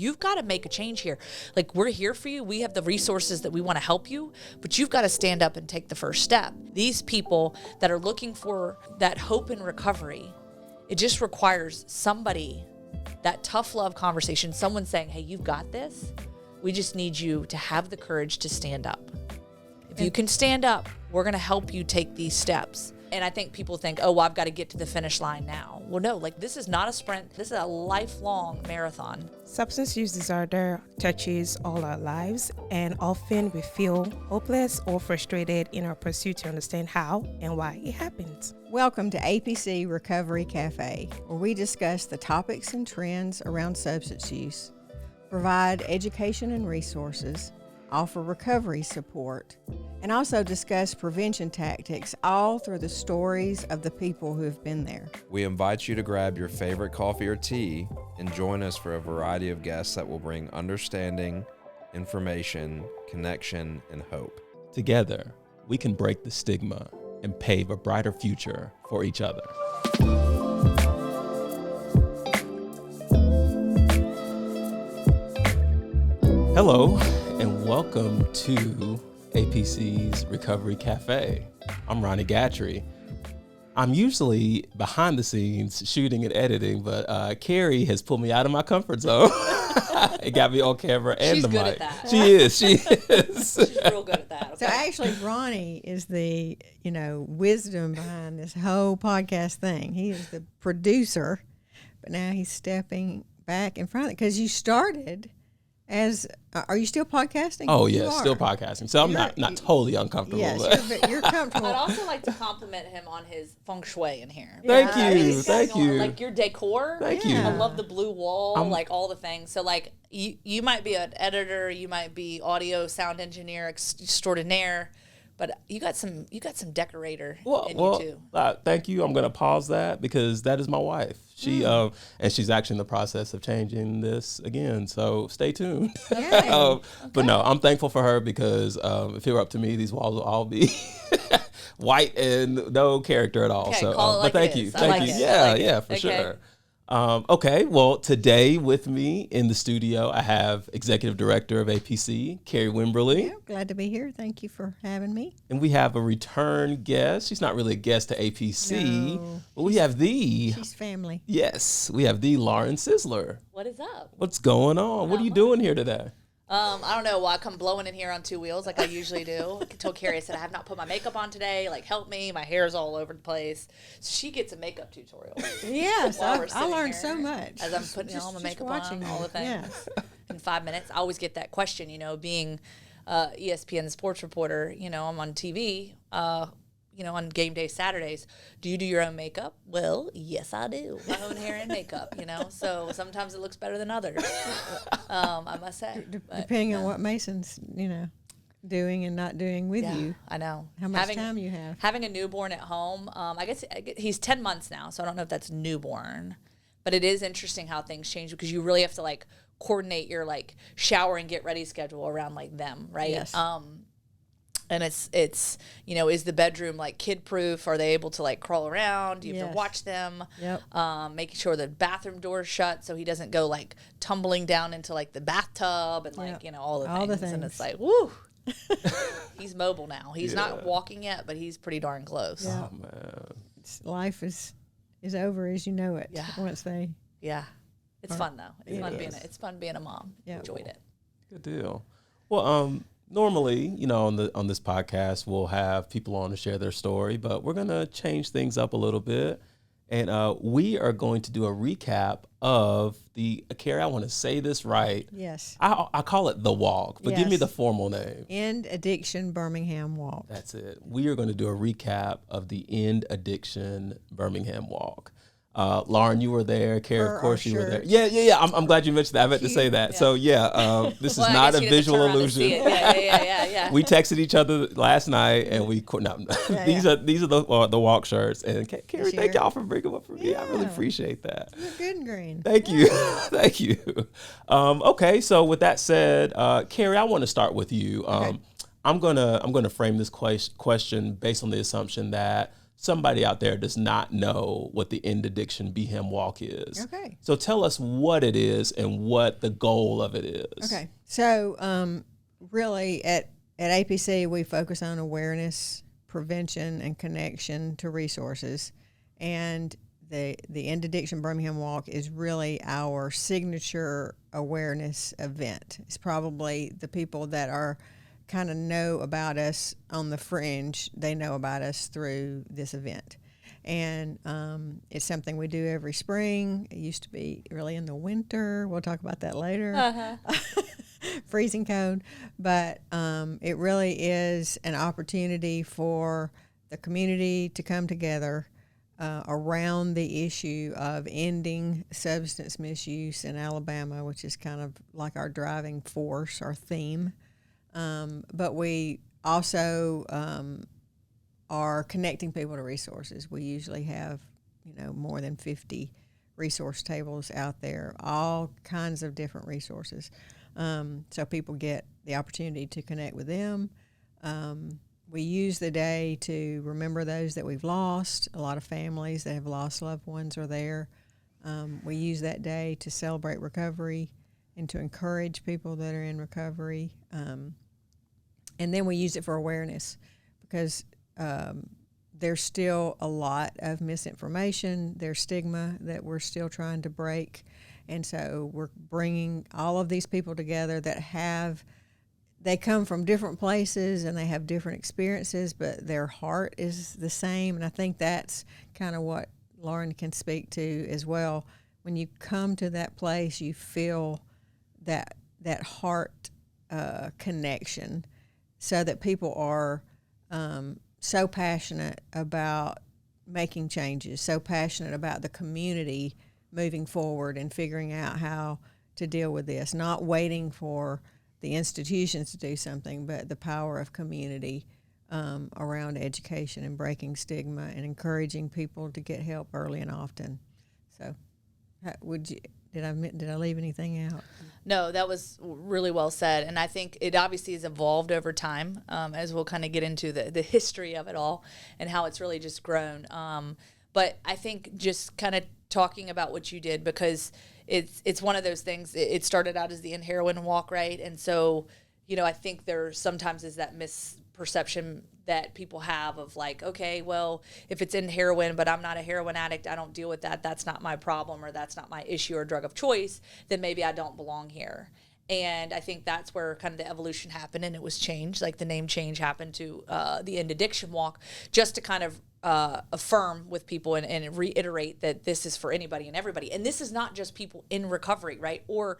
you've got to make a change here. Like, we're here for you. We have the resources that we want to help you, but you've got to stand up and take the first step. These people that are looking for that hope in recovery, it just requires somebody, that tough love conversation, someone saying, hey, you've got this. We just need you to have the courage to stand up. If you can stand up, we're going to help you take these steps. And I think people think, oh, well, I've got to get to the finish line now. Well, no, like, this is not a sprint. This is a lifelong marathon. Substance use disorder touches all our lives, and often we feel hopeless or frustrated in our pursuit to understand how and why it happens. Welcome to APC Recovery Cafe, where we discuss the topics and trends around substance use, provide education and resources, offer recovery support, and also discuss prevention tactics, all through the stories of the people who have been there. We invite you to grab your favorite coffee or tea and join us for a variety of guests that will bring understanding, information, connection, and hope. Together, we can break the stigma and pave a brighter future for each other. Hello, and welcome to APC's Recovery Cafe. I'm Ronnie Gatrey. I'm usually behind the scenes shooting and editing, but Carie has pulled me out of my comfort zone. It got me on camera and She's the good mic. at that. She is. She's real good at that. Okay? So actually, Ronnie is the, wisdom behind this whole podcast thing. He is the producer, but now he's stepping back in front of it because you started as, are you still podcasting? Oh, yeah, still podcasting. So I'm not totally uncomfortable. Yes, but. you're comfortable. I'd also like to compliment him on his feng shui in here. Thank I mean, he's got thank going, you. like, your decor. Thank you. I love the blue wall, like all the things. So, like, you might be an editor, you might be audio sound engineer extraordinaire, but you got some decorator in you too. Thank you. I'm going to pause that because that is my wife. She and she's actually in the process of changing this again. So stay tuned. Okay. But no, I'm thankful for her because if it were up to me, these walls will all be white and no character at all. Okay, so, call it like but thank it you, is. I thank like you. it. Yeah, I like it. yeah, for Okay. sure. Okay, well, today with me in the studio, I have Executive Director of APC, Carie Wimberly. Yeah, glad to be here. Thank you for having me. And we have a return guest. She's not really a guest to APC, No, but we have She's family. yes, we have the Lauren Sisler. What is up? What's going on? What are you doing here today? I don't know. Well, I come blowing in here on two wheels like I usually do. I told Carie, I said, I have not put my makeup on today. Like, help me. My hair's all over the place. So she gets a makeup tutorial. Yes, while we're I sitting learned here so much. As I'm putting all my Just makeup watching on, all the things. Yes. In 5 minutes, I always get that question, being ESPN sports reporter, I'm on TV, on game day Saturdays. Do you do your own makeup? Well, yes, I do. My own hair and makeup, So sometimes it looks better than others, I must say. But, Depending on what Mason's, doing and not doing with yeah, you. I know. How much time you have. Having a newborn at home, I guess he's 10 months now, so I don't know if that's newborn. But it is interesting how things change because you really have to, coordinate your, shower and get ready schedule around, them, right? Yes. And it's is the bedroom kid proof? Are they able to crawl around? Do you have to Yes. watch them? Yep. Making sure the bathroom door's shut so he doesn't go tumbling down into the bathtub and Yep. all the All the things. And it's things. woo. He's mobile now. He's Yeah. not walking yet, but he's pretty darn close. Yeah. Oh, man. Life is over as you know it. Yeah. Once they. Yeah. It's fun though. It's It fun is. it's fun being a mom. Yeah. Enjoyed it. Good deal. Well, normally, on this podcast, we'll have people on to share their story, but we're gonna change things up a little bit, and we are going to do a recap of the Carie. I want to say this right. Yes. I call it the walk, but give me Yes. the formal name. End Addiction Birmingham Walk. That's it. We are going to do a recap of the End Addiction Birmingham Walk. Lauren, you were there. Carie, For of course, our you were there. shirts. Yeah. I'm glad you mentioned that. I meant to say that. Yeah. So this Well, is I not guess a you didn't visual turn around to illusion. see it. Yeah. We texted each other last night, and these are the walk shirts. And Carie, This thank year. y'all for bringing one for me. I really Yeah. appreciate that. You're good and green. Thank you, thank you. Okay, so with that said, Carie, I want to start with you. Okay. I'm gonna frame this question based on the assumption that somebody out there does not know what the End Addiction Bham walk is. Okay. So tell us what it is and what the goal of it is. Okay. So really at APC, we focus on awareness, prevention, and connection to resources. And the End Addiction Bham walk is really our signature awareness event. It's probably the people that are kind of know about us on the fringe, they know about us through this event. And it's something we do every spring. It used to be really in the winter. We'll talk about that later. Freezing cold. But it really is an opportunity for the community to come together around the issue of ending substance misuse in Alabama, which is kind of like our driving force, our theme. But we also are connecting people to resources. We usually have, more than 50 resource tables out there, all kinds of different resources. So people get the opportunity to connect with them. We use the day to remember those that we've lost. A lot of families that have lost loved ones are there. We use that day to celebrate recovery and to encourage people that are in recovery. And then we use it for awareness because there's still a lot of misinformation. There's stigma that we're still trying to break. And so we're bringing all of these people together that they come from different places and they have different experiences, but their heart is the same. And I think that's kind of what Lauren can speak to as well. When you come to that place, you feel that heart connection, so that people are so passionate about making changes, so passionate about the community moving forward and figuring out how to deal with this, not waiting for the institutions to do something, but the power of community around education and breaking stigma and encouraging people to get help early and often. So did I leave anything out? No, that was really well said. And I think it obviously has evolved over time, as we'll kind of get into the history of it all and how it's really just grown. But I think just kind of talking about what you did, because it's one of those things, it started out as the End Heroin Walk, right? And so, I think there sometimes is that misperception that people have of like, okay, well, if it's in heroin, but I'm not a heroin addict, I don't deal with that, that's not my problem, or that's not my issue or drug of choice, then maybe I don't belong here. And I think that's where kind of the evolution happened, and it was changed, like the name change happened to the End Addiction Walk, just to kind of affirm with people and reiterate that this is for anybody and everybody. And this is not just people in recovery, right? Or,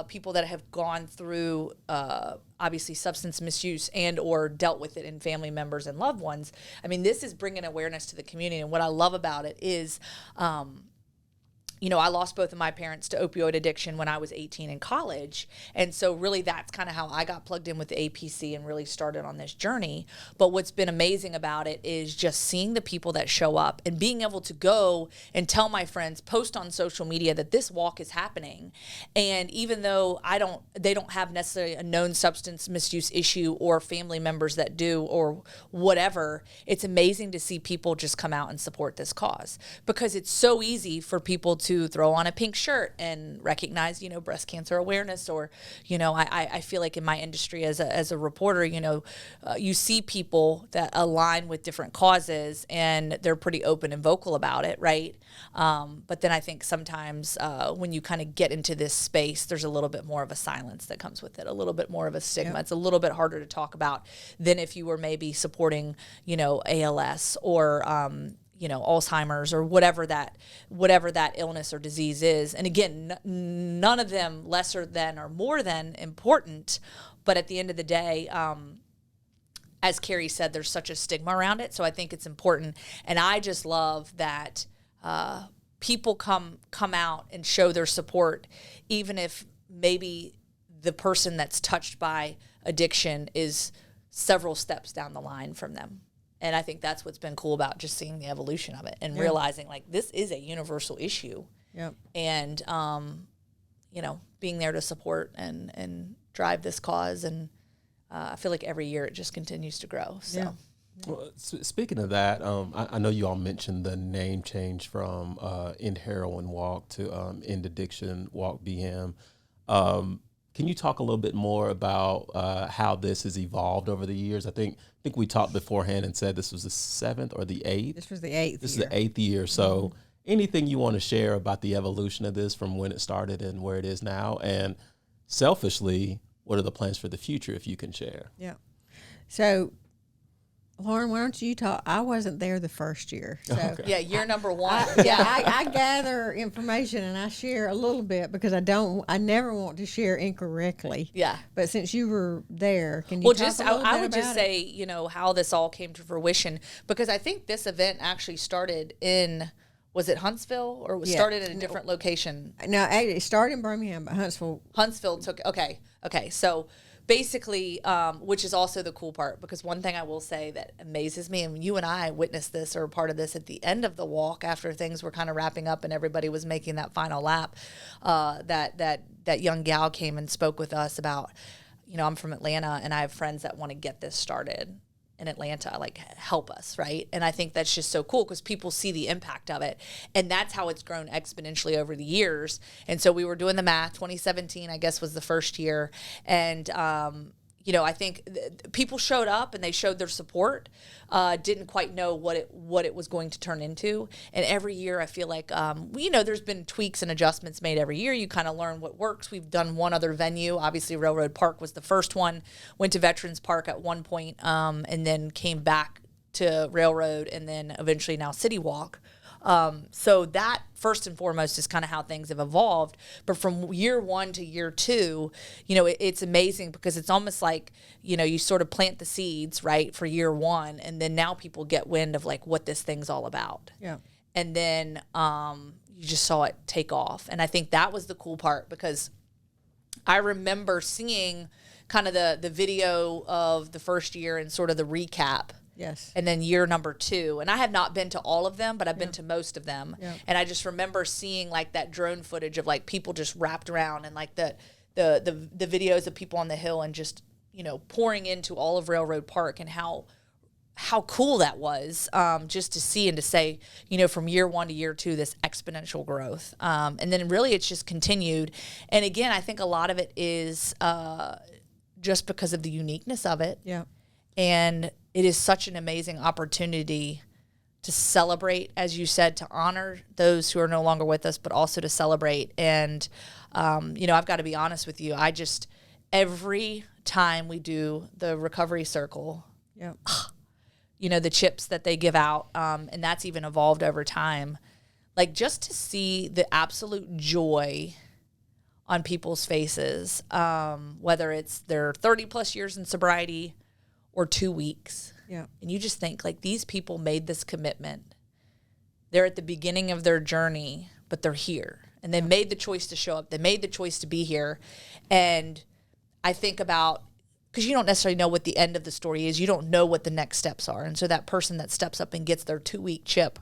people that have gone through, obviously, substance misuse and or dealt with it in family members and loved ones. I mean, this is bringing awareness to the community. And what I love about it is, I lost both of my parents to opioid addiction when I was 18 in college. And so really that's kind of how I got plugged in with the APC and really started on this journey. But what's been amazing about it is just seeing the people that show up and being able to go and tell my friends, post on social media that this walk is happening. And even though they don't have necessarily a known substance misuse issue or family members that do or whatever, it's amazing to see people just come out and support this cause, because it's so easy for people to throw on a pink shirt and recognize, breast cancer awareness, or, I feel like in my industry as a reporter, you see people that align with different causes and they're pretty open and vocal about it, right? But then I think sometimes when you kind of get into this space, there's a little bit more of a silence that comes with it, a little bit more of a stigma. Yep. It's a little bit harder to talk about than if you were maybe supporting, ALS or, Alzheimer's or whatever that illness or disease is. And again, none of them lesser than or more than important. But at the end of the day, as Carie said, there's such a stigma around it. So I think it's important. And I just love that people come out and show their support, even if maybe the person that's touched by addiction is several steps down the line from them. And I think that's what's been cool about just seeing the evolution of it and realizing like this is a universal issue. Yep. And, being there to support and drive this cause. And I feel like every year it just continues to grow. So Well, speaking of that, I know you all mentioned the name change from End Heroin Walk to End Addiction Bham. Can you talk a little bit more about how this has evolved over the years? I think we talked beforehand and said this was the 7th or the 8th. This was the 8th. This is the 8th year. So anything you want to share about the evolution of this from when it started and where it is now? And selfishly, what are the plans for the future, if you can share? Yeah. So, Lauren, why don't you talk? I wasn't there the first year. So Okay. Yeah, year number one. I gather information and I share a little bit because I never want to share incorrectly. Yeah. But since you were there, can you Well, talk just a little I bit would just about say, you know, how this all came to fruition, because I think this event actually started in, was it Huntsville, or was Yeah. started at a different location? No, it started in Birmingham, but Huntsville took, okay. So basically, which is also the cool part, because one thing I will say that amazes me, and you and I witnessed this or part of this at the end of the walk after things were kind of wrapping up and everybody was making that final lap, that young gal came and spoke with us about, you know, I'm from Atlanta and I have friends that want to get this started in Atlanta, like, help us, right? And I think that's just so cool because people see the impact of it. And that's how it's grown exponentially over the years. And so we were doing the math, 2017, I guess, was the first year. And, you know, I think people showed up and they showed their support, didn't quite know what it was going to turn into. And every year I feel like, you know, there's been tweaks and adjustments made every year. You kind of learn what works. We've done one other venue. Obviously, Railroad Park was the first one. Went to Veterans Park at one point, and then came back to Railroad, and then eventually now City Walk. So that first and foremost is kind of how things have evolved. But from year one to year two, you know, it's amazing because it's almost like, you know, you sort of plant the seeds, right, for year one, and then now people get wind of like what this thing's all about. Yeah. And then you just saw it take off. And I think that was the cool part, because I remember seeing kind of the video of the first year and sort of the recap. Yes. And then year number two. And I have not been to all of them, but I've been to most of them. Yeah. And I just remember seeing like that drone footage of like people just wrapped around, and like the videos of people on the hill and just, you know, pouring into all of Railroad Park, and how cool that was, just to see and to say, you know, from year one to year two, this exponential growth. And then really it's just continued. And again, I think a lot of it is just because of the uniqueness of it. Yeah. And it is such an amazing opportunity to celebrate, as you said, to honor those who are no longer with us, but also to celebrate. And, you know, I've got to be honest with you. Every time we do the recovery circle, Yeah. you know, the chips that they give out, and that's even evolved over time, like just to see the absolute joy on people's faces, whether it's their 30 plus years in sobriety or 2 weeks. Yeah. And you just think, like, these people made this commitment. They're at the beginning of their journey, but they're here. And they made the choice to show up. They made the choice to be here. And I think about, because you don't necessarily know what the end of the story is. You don't know what the next steps are. And so that person that steps up and gets their 2-week chip,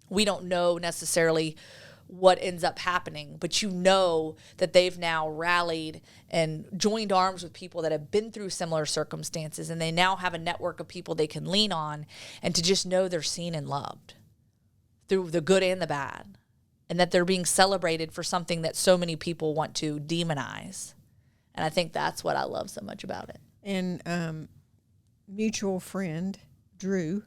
we don't know necessarily what ends up happening, but you know that they've now rallied and joined arms with people that have been through similar circumstances, and they now have a network of people they can lean on, and to just know they're seen and loved through the good and the bad, and that they're being celebrated for something that so many people want to demonize. And I think that's what I love so much about it. And mutual friend, Drew,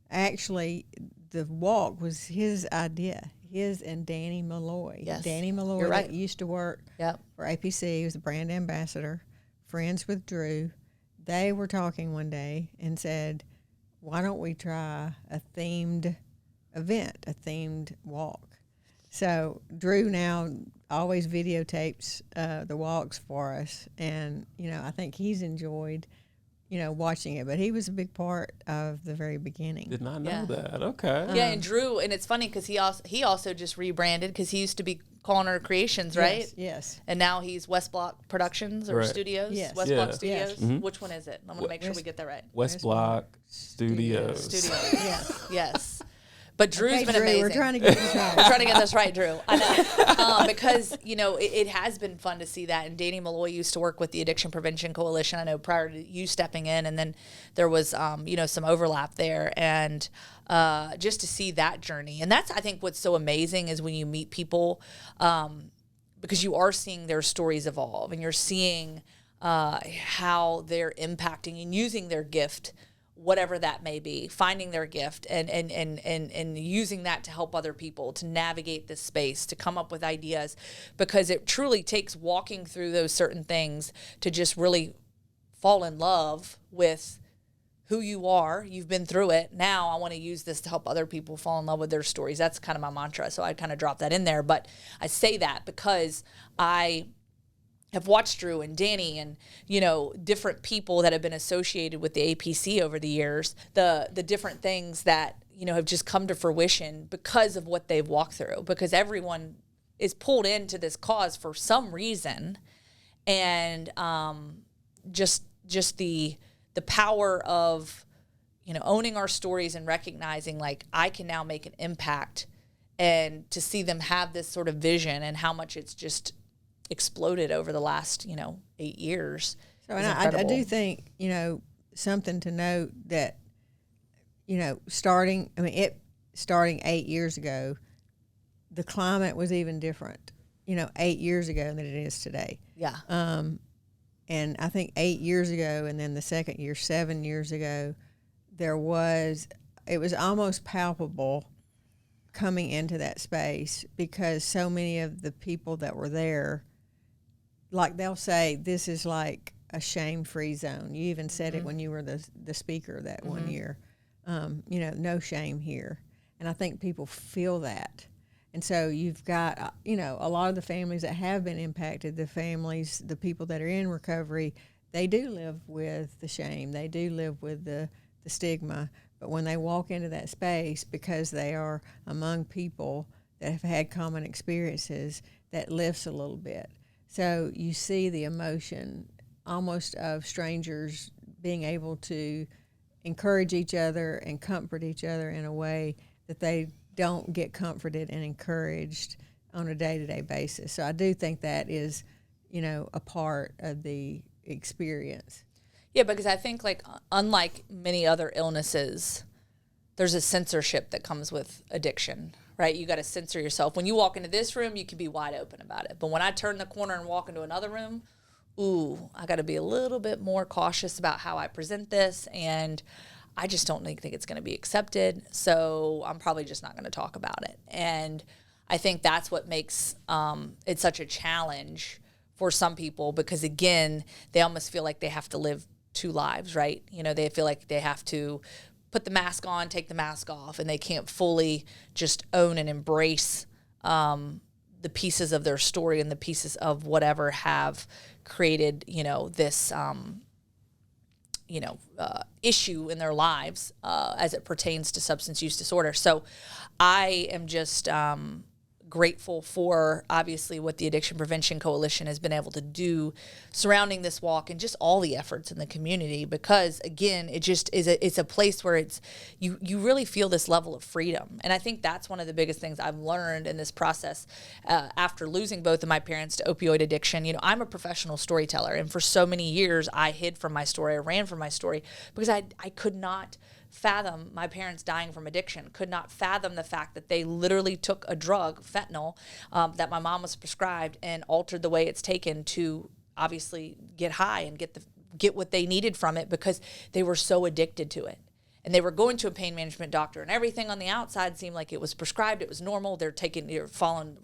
actually, the walk was his idea. His and Danny Malloy. Yes. Danny Malloy, You're right. that used to work Yep. for APC. He was the brand ambassador, friends with Drew. They were talking one day and said, why don't we try a themed event, a themed walk? So Drew now always videotapes the walks for us. And, you know, I think he's enjoyed, you know, watching it. But he was a big part of the very beginning. Did not know Yeah. that. Okay. Yeah, and Drew, and it's funny because he also just rebranded, because he used to be Culinary Creations, right? Yes, yes. And now he's West Block Productions or Right. Studios. Yes. West Yeah. Block Studios. Yes. Mhm. Which one is it? I'm gonna make sure we get that right. West Block Studios. Studios. Yes. Yes. But Drew's been Drew, amazing. we're trying to get this right. We're trying to get this right, Drew. I know. Because, it has been fun to see that. And Danny Malloy used to work with the Addiction Prevention Coalition, I know, prior to you stepping in. And then there was, some overlap there. And just to see that journey. And that's, I think, what's so amazing is when you meet people, because you are seeing their stories evolve. And you're seeing how they're impacting and using their gift, whatever that may be, finding their gift and using that to help other people to navigate this space, to come up with ideas, because it truly takes walking through those certain things to just really fall in love with who you are. You've been through it. Now I want to use this to help other people fall in love with their stories. That's kind of my mantra. So I kind of dropped that in there, but I say that because I have watched Drew and Danny and, different people that have been associated with the APC over the years, the different things that, have just come to fruition because of what they've walked through, because everyone is pulled into this cause for some reason. And just the power of, owning our stories and recognizing, like, I can now make an impact, and to see them have this sort of vision and how much it's just exploded over the last 8 years. So, and I do think something to note that starting 8 years ago, the climate was even different 8 years ago than it is today. Yeah. And I think 8 years ago, and then the second year 7 years ago, it was almost palpable coming into that space, because so many of the people that were there, like, they'll say this is like a shame-free zone. You even said it when you were the speaker that one year. No shame here. And I think people feel that. And so you've got, a lot of the families that have been impacted, the people that are in recovery, they do live with the shame. They do live with the stigma. But when they walk into that space, because they are among people that have had common experiences, that lifts a little bit. So you see the emotion almost of strangers being able to encourage each other and comfort each other in a way that they don't get comforted and encouraged on a day-to-day basis. So I do think that is, a part of the experience. Yeah, because I think, like, unlike many other illnesses, there's a censorship that comes with addiction, right? You got to censor yourself. When you walk into this room, you can be wide open about it. But when I turn the corner and walk into another room, I got to be a little bit more cautious about how I present this, and I just don't think it's going to be accepted. So I'm probably just not going to talk about it. And I think that's what makes it such a challenge for some people, because, again, they almost feel like they have to live two lives, right? They feel like they have to put the mask on, take the mask off, and they can't fully just own and embrace the pieces of their story and the pieces of whatever have created, this, issue in their lives as it pertains to substance use disorder. So I am just grateful for, obviously, what the Addiction Prevention Coalition has been able to do surrounding this walk, and just all the efforts in the community, because, again, it just is it's a place where you really feel this level of freedom. And I think that's one of the biggest things I've learned in this process after losing both of my parents to opioid addiction. I'm a professional storyteller, and for so many years I hid from my story, I ran from my story, because I could not fathom my parents dying from addiction, could not fathom the fact that they literally took a drug, fentanyl, that my mom was prescribed, and altered the way it's taken to obviously get high and get what they needed from it, because they were so addicted to it. And they were going to a pain management doctor, and everything on the outside seemed like it was prescribed, it was normal, they're following,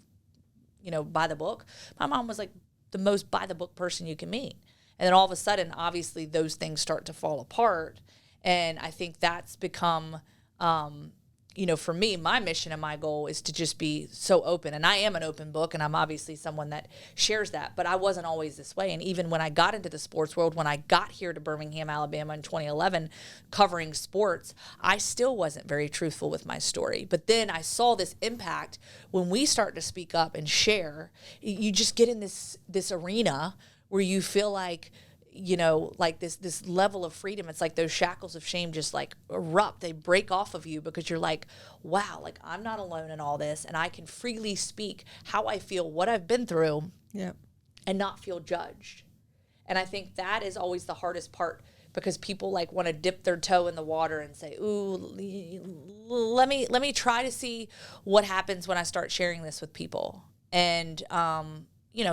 by the book. My mom was like the most by the book person you can meet. And then all of a sudden, obviously, those things start to fall apart. And I think that's become, for me, my mission and my goal is to just be so open. And I am an open book, and I'm obviously someone that shares that. But I wasn't always this way. And even when I got into the sports world, when I got here to Birmingham, Alabama in 2011, covering sports, I still wasn't very truthful with my story. But then I saw this impact when we start to speak up and share. You just get in this arena where you feel like, like this level of freedom. It's like those shackles of shame just like erupt. They break off of you because you're like, wow, like I'm not alone in all this, and I can freely speak how I feel, what I've been through, and not feel judged. And I think that is always the hardest part, because people like want to dip their toe in the water and say, ooh, let me try to see what happens when I start sharing this with people. And,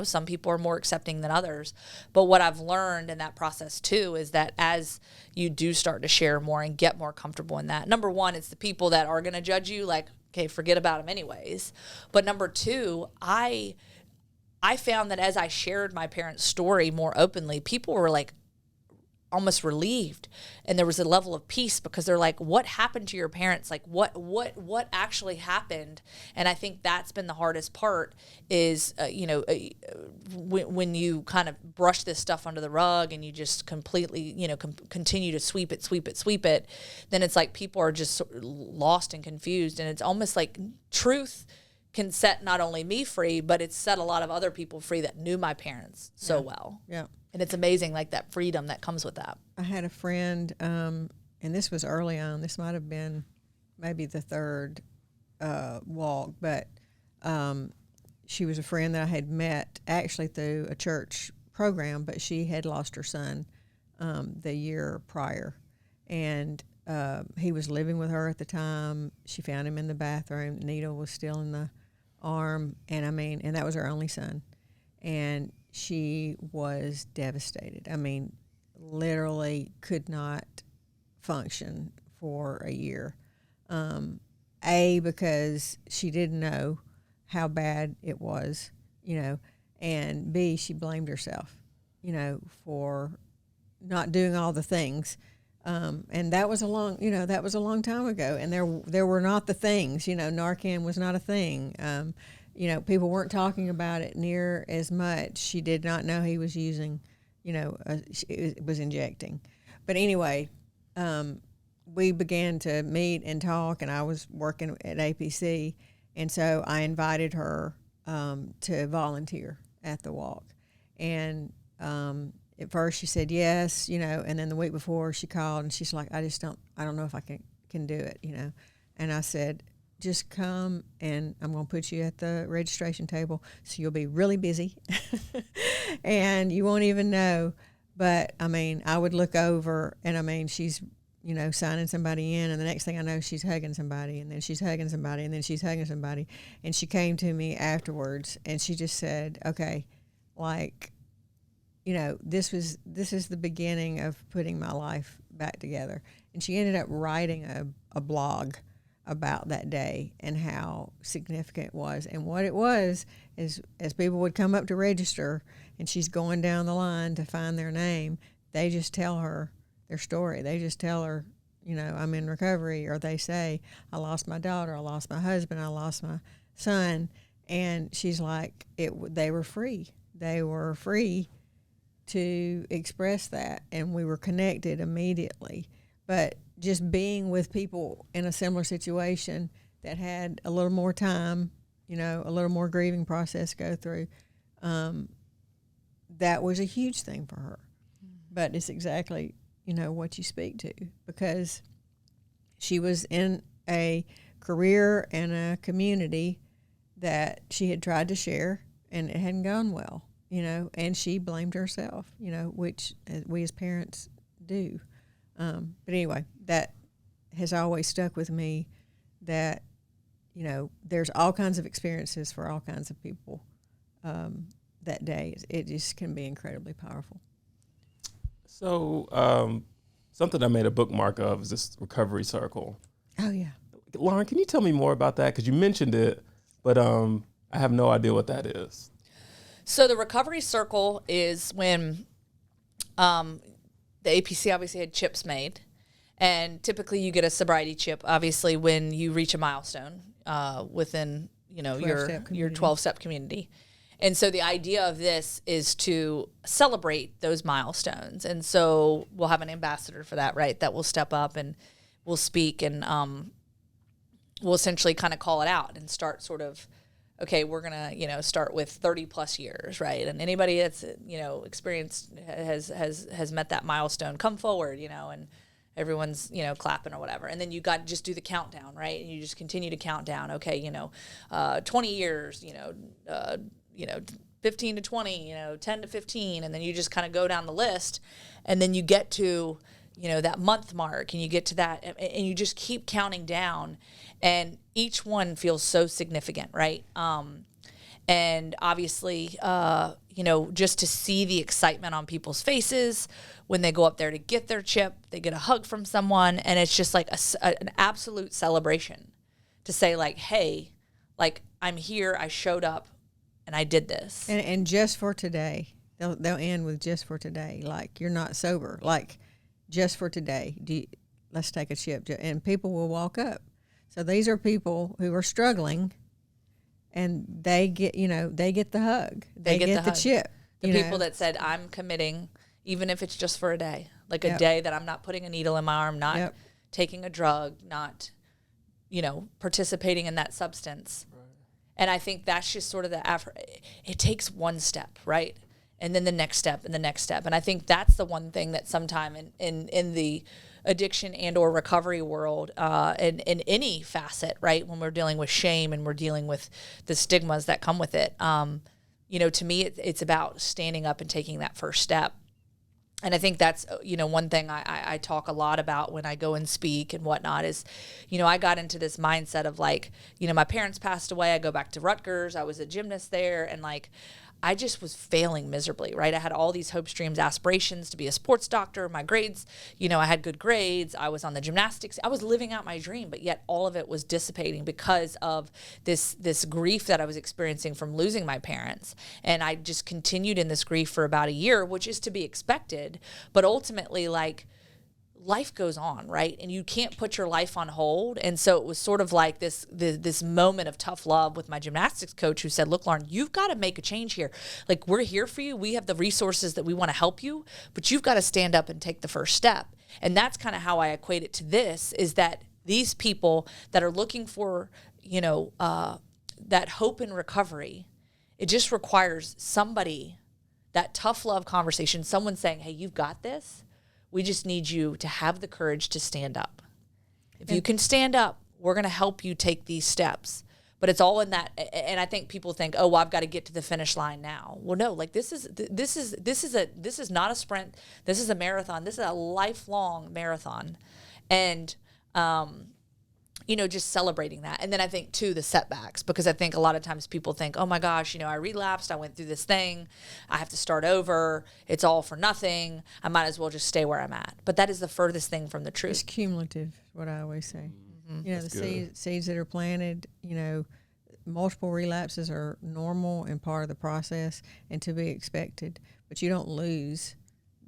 some people are more accepting than others. But what I've learned in that process too is that as you do start to share more and get more comfortable in that, number one, it's the people that are going to judge you, like, okay, forget about them anyways. But number two, I found that as I shared my parents' story more openly, people were like almost relieved, and there was a level of peace, because they're like, what happened to your parents? Like what actually happened? And I think that's been the hardest part is, when you kind of brush this stuff under the rug and you just completely, continue to sweep it, then it's like people are just lost and confused. And it's almost like truth can set not only me free, but it's set a lot of other people free that knew my parents so well. Yeah. And it's amazing, like that freedom that comes with that. I had a friend, and this was early on. This might have been maybe the third walk, but she was a friend that I had met actually through a church program, but she had lost her son the year prior. And he was living with her at the time. She found him in the bathroom. Needle was still in the arm, and that was her only son. And she was devastated. Literally could not function for a year. Because she didn't know how bad it was, and B, she blamed herself, for not doing all the things. And that was a long time ago. And there were not the things, Narcan was not a thing. People weren't talking about it near as much. She did not know he was using, it was injecting. But anyway, we began to meet and talk, and I was working at APC. And so I invited her to volunteer at the walk. And at first she said yes, and then the week before she called and she's like, I don't know if I can do it, And I said, just come, and I'm going to put you at the registration table, so you'll be really busy and you won't even know. But I would look over, and she's, signing somebody in, and the next thing I know, she's hugging somebody, and then she's hugging somebody, and then she's hugging somebody. And she came to me afterwards, and she just said, okay, this is the beginning of putting my life back together. And she ended up writing a blog about that day and how significant it was. And what it was is, as people would come up to register and she's going down the line to find their name, they just tell her their story. They just tell her, I'm in recovery, or they say, I lost my daughter, I lost my husband, I lost my son. And she's like, they were free. They were free to express that, and we were connected immediately. But just being with people in a similar situation that had a little more time, a little more grieving process to go through, that was a huge thing for her. But it's exactly, what you speak to, because she was in a career and a community that she had tried to share, and it hadn't gone well, and she blamed herself, which we as parents do. But anyway, that has always stuck with me, that, there's all kinds of experiences for all kinds of people that day. It just can be incredibly powerful. So something I made a bookmark of is this recovery circle. Oh, yeah. Lauren, can you tell me more about that? Because you mentioned it, but I have no idea what that is. So the recovery circle is when the APC obviously had chips made, and typically you get a sobriety chip, obviously, when you reach a milestone within your 12-step community. And so the idea of this is to celebrate those milestones. And so we'll have an ambassador for that, right, that will step up and will speak, and we'll essentially kind of call it out and start sort of okay, we're going to, you know, start with 30 plus years, right? And anybody that's, you know, experienced has met that milestone, come forward, you know, and everyone's, you know, clapping or whatever. And then you got to just do the countdown, right? And you just continue to count down. Okay, you know, 20 years, you know, 15 to 20, you know, 10 to 15. And then you just kind of go down the list. And then you get to, you know, that month mark, and you get to that, and you just keep counting down, and each one feels so significant, right? And obviously, you know, just to see the excitement on people's faces when they go up there to get their chip, they get a hug from someone, and it's just like an absolute celebration to say, like, hey, like, I'm here, I showed up, and I did this. And just for today, they'll end with just for today. Like, you're not sober. Like, just for today, let's take a chip. And people will walk up. So these are people who are struggling, and they get, you know, they get the hug. They get the chip. The people that said, I'm committing, even if it's just for a day, like a day that I'm not putting a needle in my arm, not taking a drug, not, you know, participating in that substance. Right. And I think that's just sort of it takes one step, right? And then the next step and the next step. And I think that's the one thing that sometime in the addiction and or recovery world, in any facet, right, when we're dealing with shame and we're dealing with the stigmas that come with it, you know, to me, it's about standing up and taking that first step. And I think that's, you know, one thing I talk a lot about when I go and speak and whatnot is, you know, I got into this mindset of, like, you know, my parents passed away. I go back to Rutgers. I was a gymnast there. And, like, I just was failing miserably, right? I had all these hopes, dreams, aspirations to be a sports doctor. My grades, you know, I had good grades. I was on the gymnastics. I was living out my dream, but yet all of it was dissipating because of this grief that I was experiencing from losing my parents. And I just continued in this grief for about a year, which is to be expected. But ultimately, like, life goes on, right? And you can't put your life on hold. And so it was sort of like this moment of tough love with my gymnastics coach, who said, look, Lauren, you've got to make a change here. Like, we're here for you. We have the resources that we want to help you, but you've got to stand up and take the first step. And that's kind of how I equate it to this, is that these people that are looking for, you know, that hope in recovery, it just requires somebody, that tough love conversation, someone saying, hey, you've got this. We just need you to have the courage to stand up. If you can stand up, we're going to help you take these steps. But it's all in that. And I think people think, oh, well, I've got to get to the finish line now. Well, no, like, this is not a sprint. This is a marathon. This is a lifelong marathon. And, you know, just celebrating that. And then I think, too, the setbacks, because I think a lot of times people think, oh, my gosh, you know, I relapsed. I went through this thing. I have to start over. It's all for nothing. I might as well just stay where I'm at. But that is the furthest thing from the truth. It's cumulative, what I always say. Mm-hmm. You know, the seeds that are planted, you know, multiple relapses are normal and part of the process and to be expected. But you don't lose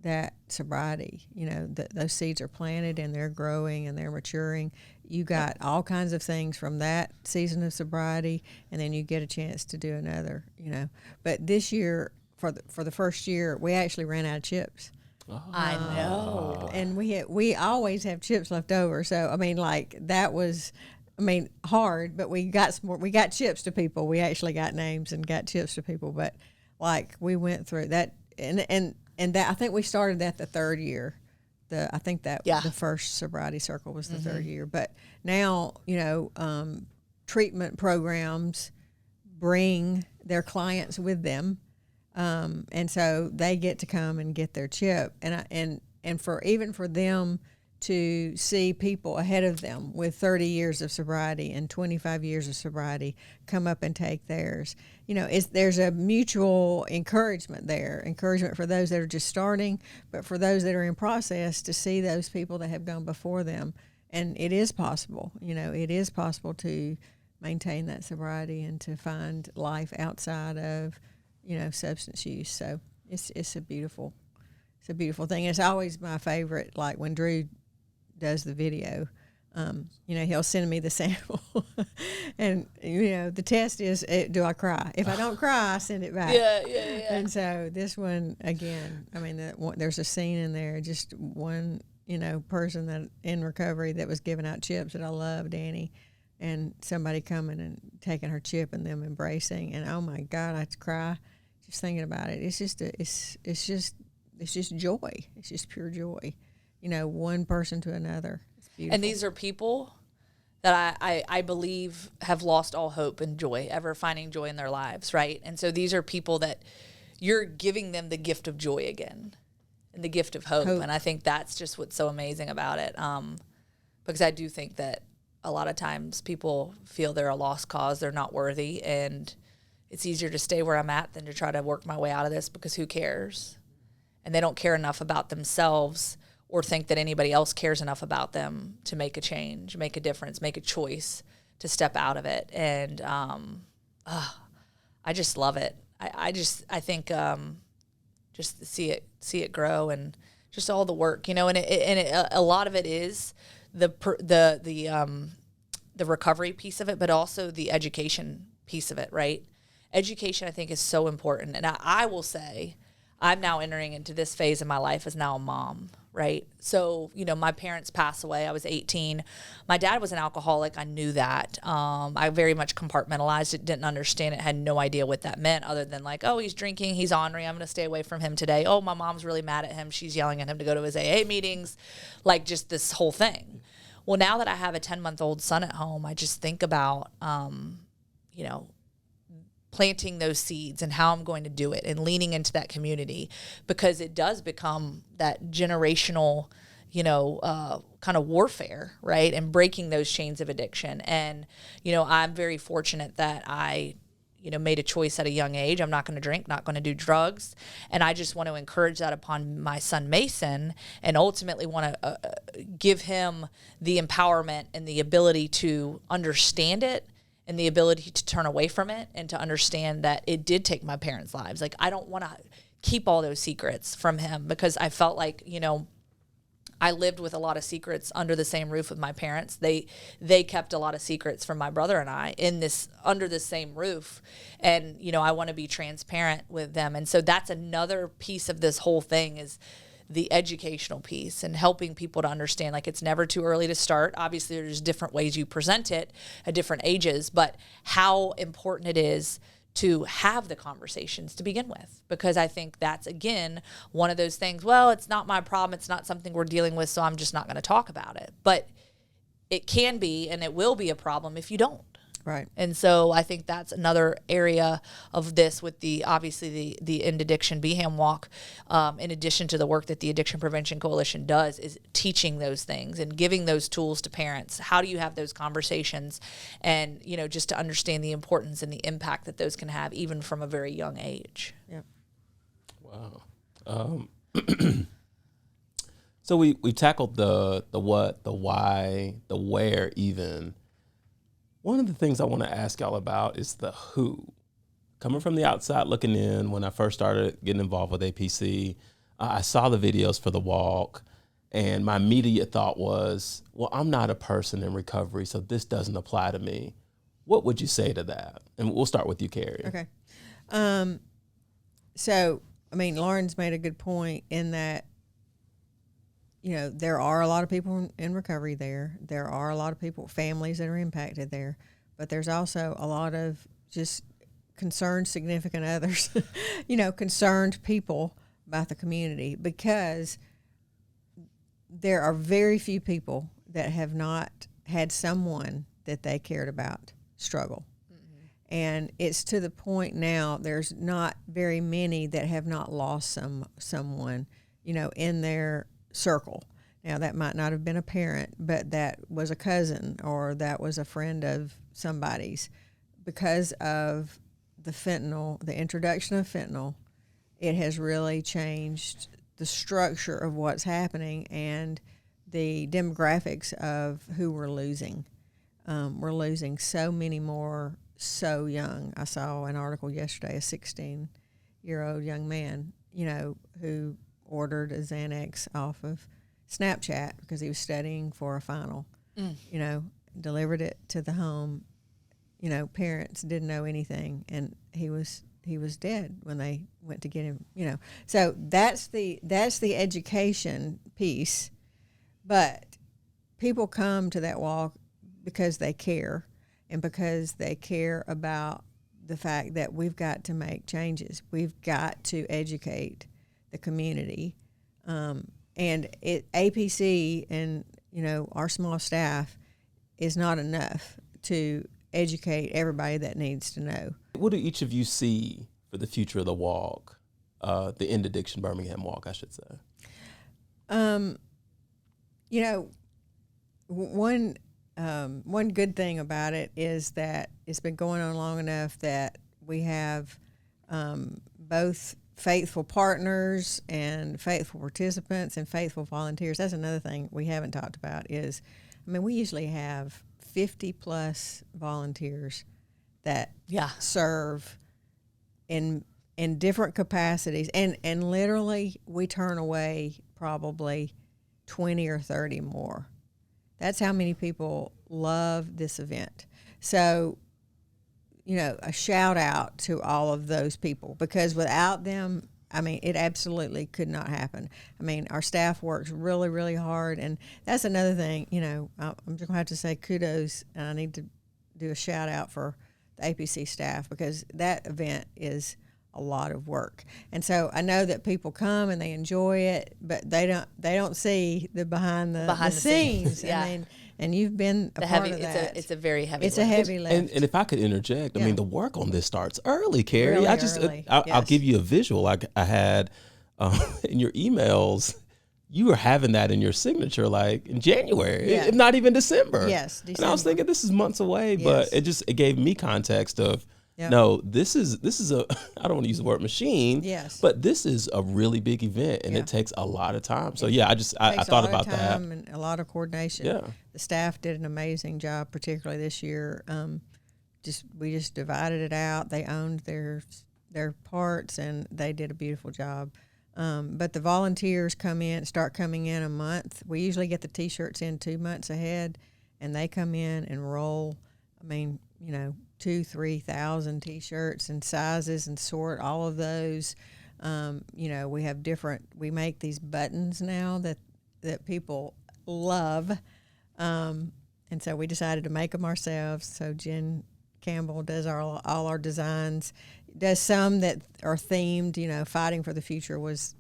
that sobriety. You know, those seeds are planted and they're growing and they're maturing. You got all kinds of things from that season of sobriety, and then you get a chance to do another, you know. But this year, for the first year, we actually ran out of chips. Oh. I know. And we always have chips left over. So, I mean, like, that was, I mean, hard, but we got some more. We got chips to people. We actually got names and got chips to people. But, like, we went through that, and that, I think we started that the third year. The first sobriety circle was the third year. But now, you know, treatment programs bring their clients with them, and so they get to come and get their chip. And for even for them to see people ahead of them with 30 years of sobriety and 25 years of sobriety come up and take theirs, you know, there's a mutual encouragement there, encouragement for those that are just starting, but for those that are in process, to see those people that have gone before them. And it is possible, you know, it is possible to maintain that sobriety and to find life outside of, you know, substance use. So it's a beautiful thing. It's always my favorite, like when Drew does the video, you know, he'll send me the sample and, you know, the test is, do I cry? If I don't cry, I send it back. Yeah. And so this one, again, I mean, there's a scene in there, just one, you know, person that in recovery that was giving out chips that I love, Danny, and somebody coming and taking her chip and them embracing, and oh my God, I'd cry just thinking about it. It's just joy. It's just pure joy. You know, one person to another. It's beautiful. And these are people that I believe have lost all hope and joy, ever finding joy in their lives, right? And so these are people that you're giving them the gift of joy again and the gift of hope. And I think that's just what's so amazing about it. Because I do think that a lot of times people feel they're a lost cause, they're not worthy, and it's easier to stay where I'm at than to try to work my way out of this, because who cares? And they don't care enough about themselves or think that anybody else cares enough about them to make a change, make a difference, make a choice to step out of it. And I just love it. I think just to see it grow, and just all the work, you know, and a lot of it is the recovery piece of it, but also the education piece of it, right? Education, I think, is so important. And I will say, I'm now entering into this phase of my life as now a mom, right? So, you know, my parents passed away. I was 18. My dad was an alcoholic. I knew that. I very much compartmentalized it, didn't understand it, had no idea what that meant, other than like, oh, he's drinking, he's ornery, I'm going to stay away from him today. Oh, my mom's really mad at him, she's yelling at him to go to his AA meetings, like just this whole thing. Well, now that I have a 10-month-old son at home, I just think about, you know, planting those seeds and how I'm going to do it, and leaning into that community, because it does become that generational, you know, kind of warfare, right? And breaking those chains of addiction. And, you know, I'm very fortunate that I, you know, made a choice at a young age. I'm not going to drink, not going to do drugs. And I just want to encourage that upon my son, Mason, and ultimately want to give him the empowerment and the ability to understand it, and the ability to turn away from it, and to understand that it did take my parents' lives. Like, I don't want to keep all those secrets from him, because I felt like, you know, I lived with a lot of secrets under the same roof with my parents. They kept a lot of secrets from my brother and I under the same roof. And, you know, I want to be transparent with them. And so that's another piece of this whole thing, is the educational piece, and helping people to understand, like, it's never too early to start. Obviously, there's different ways you present it at different ages, but how important it is to have the conversations to begin with, because I think that's, again, one of those things, well, it's not my problem, it's not something we're dealing with, so I'm just not going to talk about it. But it can be, and it will be a problem if you don't. Right. And so I think that's another area of this, with the End Addiction Bham walk, in addition to the work that the Addiction Prevention Coalition does, is teaching those things and giving those tools to parents. How do you have those conversations? And, you know, just to understand the importance and the impact that those can have, even from a very young age. Yeah. Wow. So we tackled the what, the why, the where even. One of the things I want to ask y'all about is the who. Coming from the outside looking in, when I first started getting involved with APC, I saw the videos for the walk, and my immediate thought was, well, I'm not a person in recovery, so this doesn't apply to me. What would you say to that? And we'll start with you, Carie. Okay. So, I mean, Lauren's made a good point in that, you know, there are a lot of people in recovery there. There are a lot of people, families that are impacted there. But there's also a lot of just concerned significant others, you know, concerned people about the community, because there are very few people that have not had someone that they cared about struggle. Mm-hmm. And it's to the point now, there's not very many that have not lost someone, you know, in their circle. Now, that might not have been a parent, but that was a cousin, or that was a friend of somebody's. Because of the fentanyl, the introduction of fentanyl, it has really changed the structure of what's happening and the demographics of who we're losing. We're losing so many more so young. I saw an article yesterday, a 16-year-old young man, you know, who ordered a Xanax off of Snapchat because he was studying for a final, you know, delivered it to the home. You know, parents didn't know anything, and he was dead when they went to get him, you know. So that's the education piece. But people come to that walk because they care, and because they care about the fact that we've got to make changes. We've got to educate the community. And APC and, our small staff is not enough to educate everybody that needs to know. What do each of you see for the future of the walk, the End Addiction Birmingham walk, I should say? One good thing about it is that it's been going on long enough that we have both faithful partners and faithful participants and faithful volunteers. That's another thing we haven't talked about is, we usually have 50 plus volunteers that serve in different capacities, and literally we turn away probably 20 or 30 more. That's how many people love this event. So, a shout out to all of those people, because without them, it absolutely could not happen. Our staff works really, really hard, and that's another thing, I'm just gonna have to say kudos, and I need to do a shout out for the APC staff, because that event is a lot of work. And so I know that people come and they enjoy it, but they don't see the behind the scenes. Yeah. And you've been a part of that. It's a very heavy lift. a heavy lift. And if I could interject, the work on this starts early, Carie. Really I'll yes. give you a visual. I had in your emails, you were having that in your signature like in January, if not even December. Yes, December. And I was thinking this is months away, but it gave me context of, no, this is a, I don't want to use the word machine, but this is a really big event, and it takes a lot of time. So I thought about that. And a lot of coordination. Yeah. The staff did an amazing job, particularly this year. We just divided it out. They owned their parts, and they did a beautiful job. But the volunteers start coming in a month. We usually get the T-shirts in 2 months ahead, and they come in and roll. 2,000-3,000 T-shirts and sizes, and sort all of those. We have we make these buttons now that people love. And so we decided to make them ourselves. So Jen Campbell does all our designs, does some that are themed, Fighting for the Future was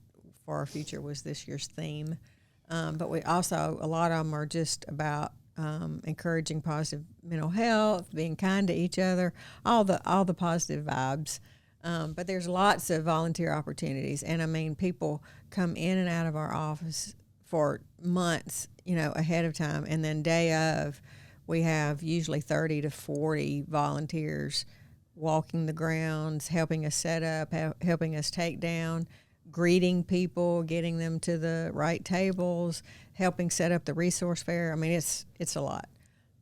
this year's theme. But we also, a lot of them are just about encouraging positive mental health, being kind to each other, all the positive vibes. But there's lots of volunteer opportunities, and people come in and out of our office for months, ahead of time, and then day of, we have usually 30 to 40 volunteers walking the grounds, helping us set up, helping us take down, greeting people, getting them to the right tables, helping set up the resource fair. It's a lot.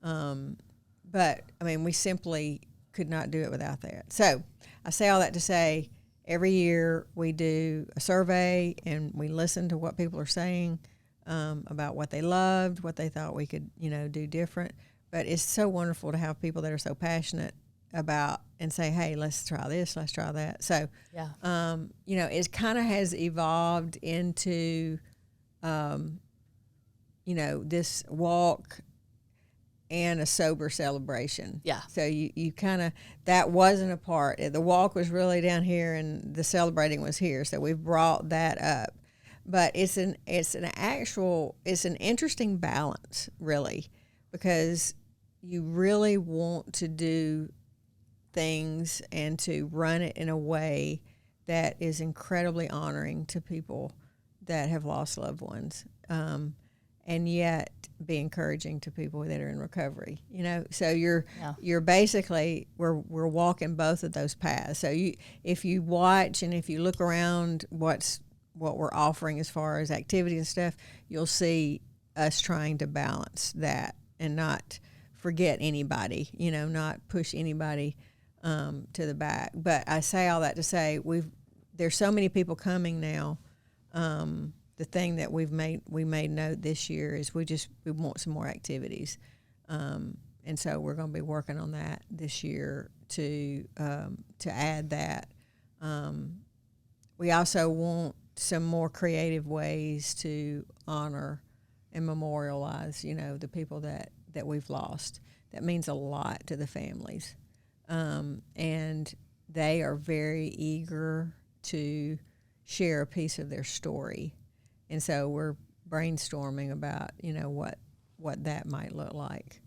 But we simply could not do it without that. So I say all that to say, every year we do a survey, and we listen to what people are saying about what they loved, what they thought we could, do different. But it's so wonderful to have people that are so passionate about and say, hey, let's try this, let's try that. So, it kind of has evolved into, this walk and a sober celebration. Yeah. So you kind of, that wasn't a part. The walk was really down here, and the celebrating was here. So we've brought that up. But it's an interesting balance, really, because you really want to do things and to run it in a way that is incredibly honoring to people that have lost loved ones, and yet be encouraging to people that are in recovery. So you're basically, we're walking both of those paths. So if you watch and if you look around what we're offering as far as activity and stuff, you'll see us trying to balance that and not forget anybody, not push anybody to the back. But I say all that to say, there's so many people coming now. The thing that we made note this year is we want some more activities, and so we're going to be working on that this year to add that. We also want some more creative ways to honor and memorialize, the people that we've lost. that means a lot to the families. And they are very eager to share a piece of their story. And so we're brainstorming about, what that might look like.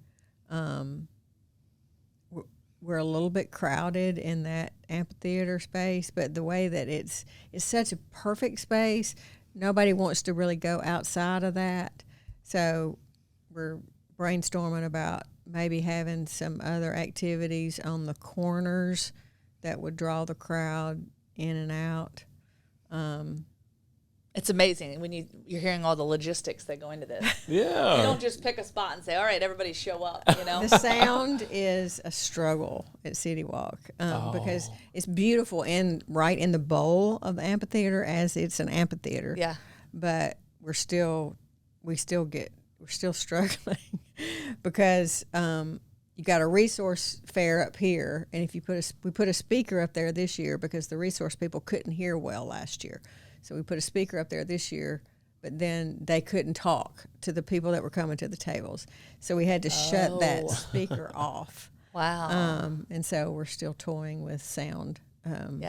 We're a little bit crowded in that amphitheater space, but the way that it's such a perfect space, nobody wants to really go outside of that. So we're brainstorming about maybe having some other activities on the corners that would draw the crowd in and out. It's amazing when you're hearing all the logistics that go into this. Yeah. You don't just pick a spot and say, all right, everybody show up, The sound is a struggle at City Walk because it's beautiful right in the bowl of the amphitheater, as it's an amphitheater. Yeah. But we're still struggling because you got a resource fair up here, and if we put a speaker up there this year because the resource people couldn't hear well last year. So we put a speaker up there this year, but then they couldn't talk to the people that were coming to the tables. So we had to shut that speaker off. Wow. And so we're still toying with sound. Sound.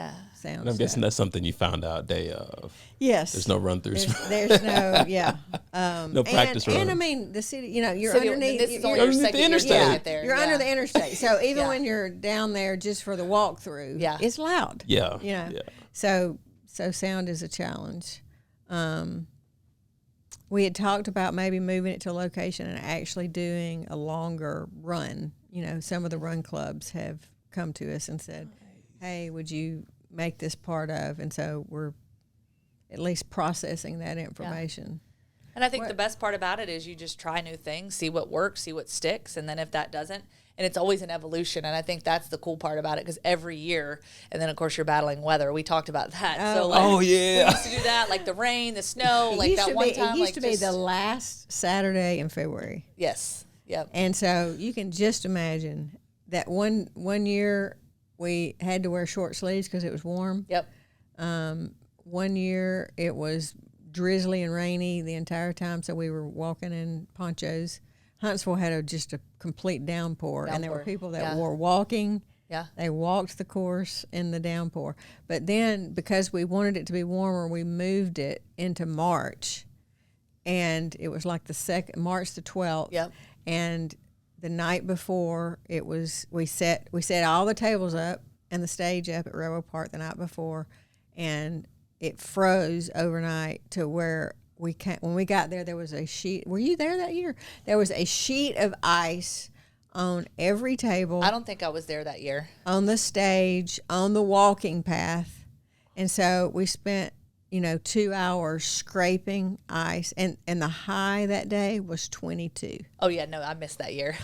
And I'm guessing that's something you found out day of. Yes. There's no run-throughs. There's no, yeah. No practice run. And I mean, the city, you're underneath. This is only your second interstate. year Yeah, right there. you're Yeah. under the interstate. So even when you're down there just for the walkthrough, it's loud. Yeah. Yeah. So sound is a challenge. We had talked about maybe moving it to a location and actually doing a longer run. Some of the run clubs have come to us and said, hey, would you make this part of? And so we're at least processing that information. And I think the best part about it is you just try new things, see what works, see what sticks, and then if that doesn't, and it's always an evolution, and I think that's the cool part about it, because every year, and then of course you're battling weather. We talked about that. We used to do that, like the rain, the snow, like that one time. It used to be the last Saturday in February. Yes. Yep. And so you can just imagine that one year we had to wear short sleeves because it was warm. Yep. 1 year it was drizzly and rainy the entire time, so we were walking in ponchos. Huntsville had just a complete downpour, and there were people that were walking. Yeah. They walked the course in the downpour. But then, because we wanted it to be warmer, we moved it into March, and it was like March the 12th. Yep. And the night before, we set all the tables up and the stage up at Railroad Park the night before, and it froze overnight to where when we got there was a sheet. Were you there that year? There was a sheet of ice on every table. I don't think I was there that year. On the stage, on the walking path. And so we spent 2 hours scraping ice, and the high that day was 22. Oh yeah, no, I missed that year.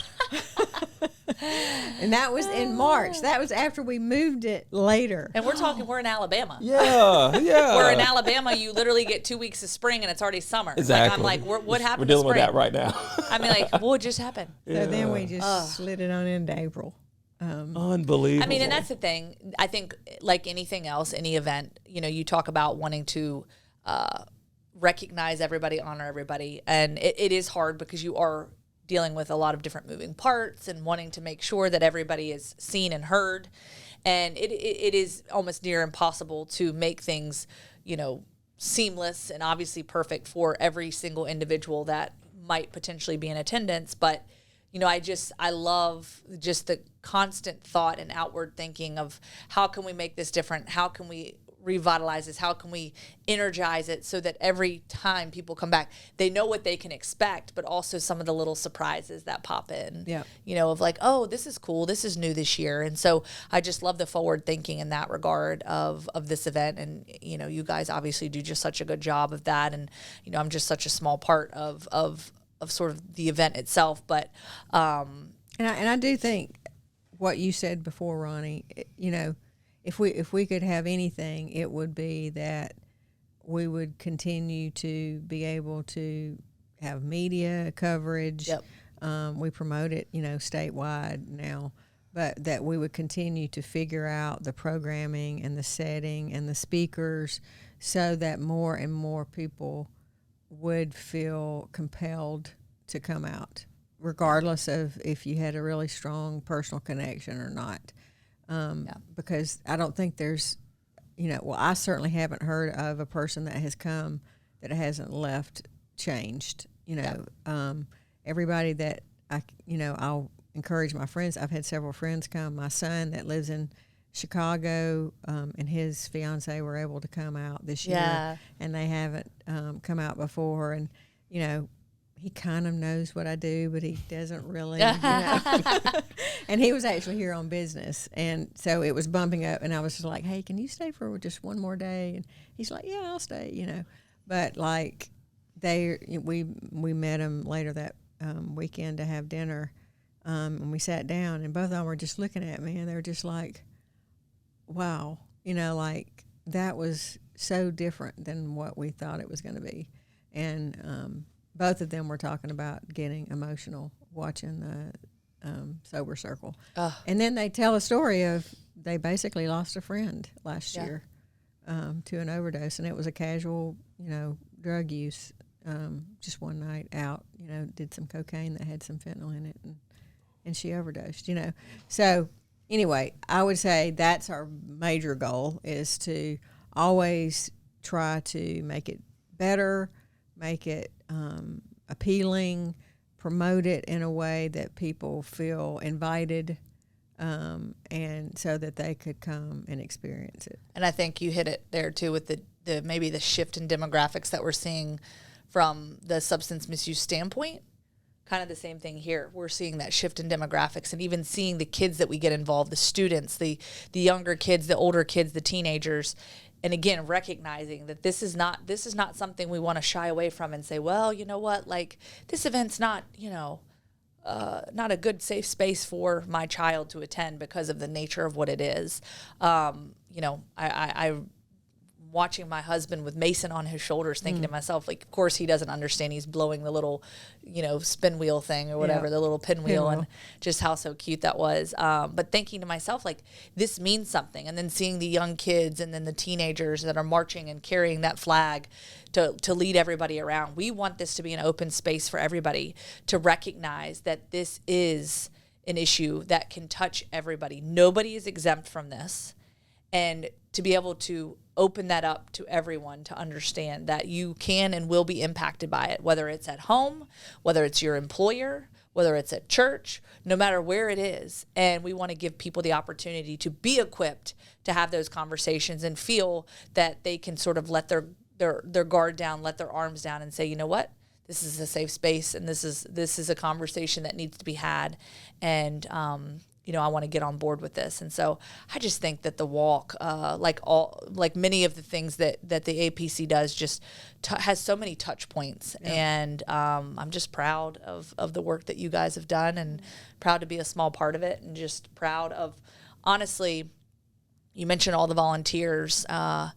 And that was in March. That was after we moved it later. And we're in Alabama. Yeah. Where in Alabama, you literally get 2 weeks of spring and it's already summer. Exactly. Like, I'm like, what happened We're to dealing with spring? that right now. I mean, like, what just happened? So then we just slid it on into April. Unbelievable. I mean, and that's the thing. I think, like anything else, any event, you talk about wanting to recognize everybody, honor everybody. And it is hard because you are dealing with a lot of different moving parts and wanting to make sure that everybody is seen and heard. And it is almost near impossible to make things, seamless and obviously perfect for every single individual that might potentially be in attendance. But I love just the constant thought and outward thinking of how can we make this different? How can we revitalize this? How can we energize it so that every time people come back, they know what they can expect, but also some of the little surprises that pop in, of like, oh, this is cool. This is new this year. And so I just love the forward thinking in that regard of this event. And, you guys obviously do just such a good job of that. And, I'm just such a small part of sort of the event itself. But, and I do think what you said before, Ronnie, if we could have anything, it would be that we would continue to be able to have media coverage. Yep. We promote it, statewide now, but that we would continue to figure out the programming and the setting and the speakers so that more and more people would feel compelled to come out regardless of if you had a really strong personal connection or not. Because I don't think there's, I certainly haven't heard of a person that has come that hasn't left changed. Everybody that I'll encourage my friends. I've had several friends come. My son that lives in Chicago and his fiance were able to come out this year, and they haven't come out before. And he kind of knows what I do, but he doesn't really. And he was actually here on business, and so it was bumping up. And I was just like, "Hey, can you stay for just one more day?" And he's like, "Yeah, I'll stay." But like we met him later that weekend to have dinner, and we sat down, and both of them were just looking at me, and they were just like, wow, like that was so different than what we thought it was going to be. And both of them were talking about getting emotional watching the Sober Circle. And then they tell a story of they basically lost a friend last year to an overdose, and it was a casual, drug use, just one night out, did some cocaine that had some fentanyl in it, and she overdosed, So anyway, I would say that's our major goal, is to always try to make it better, make it appealing, promote it in a way that people feel invited, and so that they could come and experience it. And I think you hit it there too with the maybe the shift in demographics that we're seeing from the substance misuse standpoint. Kind of the same thing here. We're seeing that shift in demographics, and even seeing the kids that we get involved, the students, the younger kids, the older kids, the teenagers. And again, recognizing that this is not something we want to shy away from and say, well, you know what, like this event's not, not a good safe space for my child to attend because of the nature of what it is. I watching my husband with Mason on his shoulders, thinking to myself, like, of course he doesn't understand. He's blowing the little, spin wheel thing or whatever, the little pinwheel, and just how so cute that was. But thinking to myself, like, this means something. And then seeing the young kids and then the teenagers that are marching and carrying that flag to lead everybody around. We want this to be an open space for everybody to recognize that this is an issue that can touch everybody. Nobody is exempt from this. And to be able to open that up to everyone to understand that you can and will be impacted by it, whether it's at home, whether it's your employer, whether it's at church, no matter where it is. And we want to give people the opportunity to be equipped to have those conversations and feel that they can sort of let their guard down, let their arms down, and say, you know what? This is a safe space, and this is a conversation that needs to be had. And I want to get on board with this. And so I just think that the walk, like many of the things that the APC does, just has so many touch points. Yeah. And I'm just proud of the work that you guys have done, and proud to be a small part of it, and just proud of, honestly, you mentioned all the volunteers, how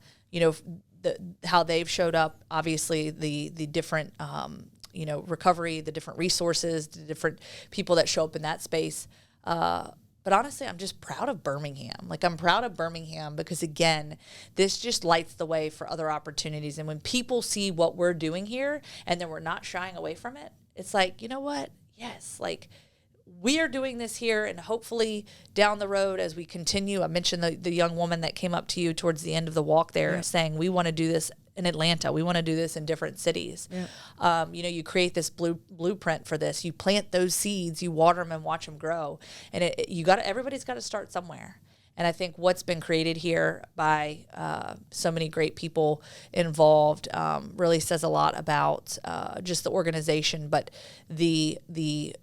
they've showed up, obviously the different, recovery, the different resources, the different people that show up in that space. But honestly, I'm just proud of Birmingham. Like, I'm proud of Birmingham because, again, this just lights the way for other opportunities. And when people see what we're doing here and then we're not shying away from it, it's like, you know what? Yes, like, we are doing this here, and hopefully down the road as we continue. I mentioned the young woman that came up to you towards the end of the walk there, saying, we want to do this in Atlanta. We want to do this in different cities. Yeah. You create this blueprint for this. You plant those seeds, you water them and watch them grow. And everybody's got to start somewhere. And I think what's been created here by so many great people involved really says a lot about just the organization, but the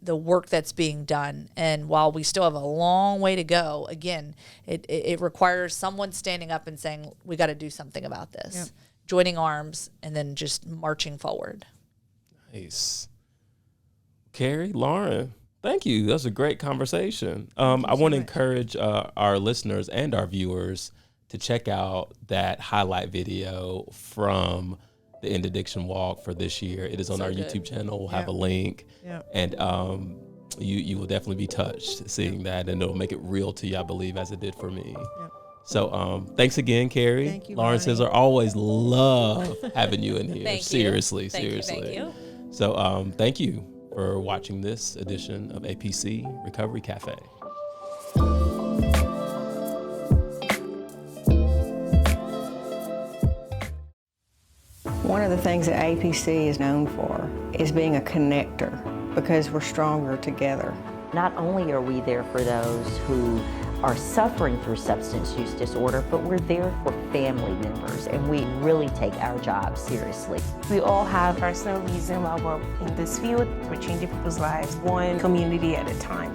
work that's being done. And while we still have a long way to go, again, it requires someone standing up and saying, we got to do something about this. Yep. Joining arms, and then just marching forward. Nice. Carie, Lauren, thank you. That was a great conversation. I want to encourage our listeners and our viewers to check out that highlight video from the End Addiction Walk for this year. It is on our YouTube channel. We'll have a link. Yeah. And you will definitely be touched seeing that, and it'll make it real to you, I believe, as it did for me. Yeah. So thanks again, Carie. Thank you, Lauren Sisler, always love having you in here. Thank seriously, you. seriously. Thank you. So thank you for watching this edition of APC Recovery Cafe. One of the things that APC is known for is being a connector, because we're stronger together. Not only are we there for those who are suffering through substance use disorder, but we're there for family members, and we really take our job seriously. We all have personal reason why we're in this field. We're changing people's lives one community at a time.